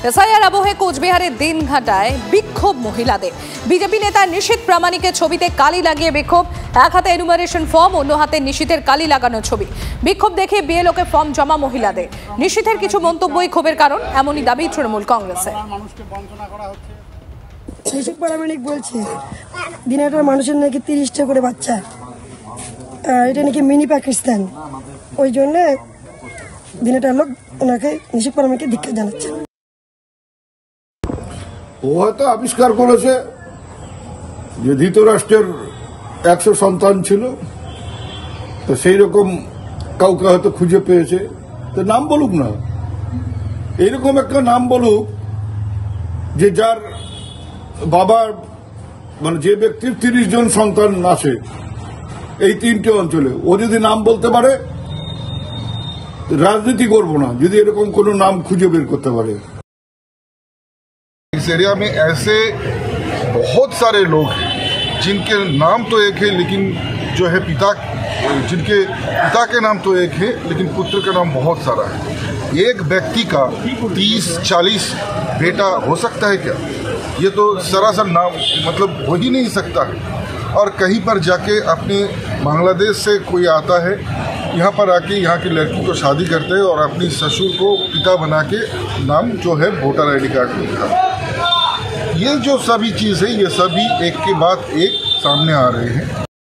SIR আবহে কোচবিহারের দিনঘাটায় বিক্ষোভ মহিলাদের। বিজেপি নেতা নিশীথ প্রামাণিকের ছবিতে কালি লাগিয়ে বিক্ষোভ। এক হাতে এনুমারেশন ফর্ম, অন্য হাতে নিশীথের কালি লাগানো ছবি। বিক্ষোভ দেখে বিএলওকে ফর্ম জমা মহিলাদের। নিশীথের কিছু মন্তব্যই ক্ষোভের কারণ, এমনই দাবি তৃণমূল কংগ্রেসের। নিশীথ প্রামাণিক বলছে দিনহাটার মানুষের নাকি 30টা করে বাচ্চা, এটা নাকি মিনি পাকিস্তান। ওই জন্য দিনহাটার লোক ওনাকে নিশীথ প্রামাণিককে ধিক্কার জানাচ্ছে। ও হয়তো আবিষ্কার করেছে যে ধৃতরাষ্ট্রের 100 সন্তান ছিল, তো সেই রকম কাউকে হয়তো খুঁজে পেয়েছে, তো নাম বলুক না, এইরকম একটা নাম বলুক যে যার বাবার মানে যে ব্যক্তির 30 জন সন্তান আছে এই 3টে অঞ্চলে, ও যদি নাম বলতে পারে রাজনীতি করবো না যদি এরকম কোনো নাম খুঁজে বের করতে पारे। इस एरिया में ऐसे बहुत सारे लोग हैं जिनके नाम तो एक है, लेकिन जो है जिनके पिता के नाम तो एक है, लेकिन पुत्र का नाम बहुत सारा है। एक व्यक्ति का 30-40 बेटा हो सकता है क्या? ये तो सरासर नाम मतलब हो ही नहीं सकता है। और कहीं पर जाके अपने बांग्लादेश से कोई आता है, यहाँ पर आके यहाँ की लड़की को शादी करते हैं और अपनी ससुर को पिता बना के नाम जो है वोटर आईडी कार्ड में लिखा। ये जो सभी चीज़ है, ये सभी एक के बाद एक सामने आ रहे हैं।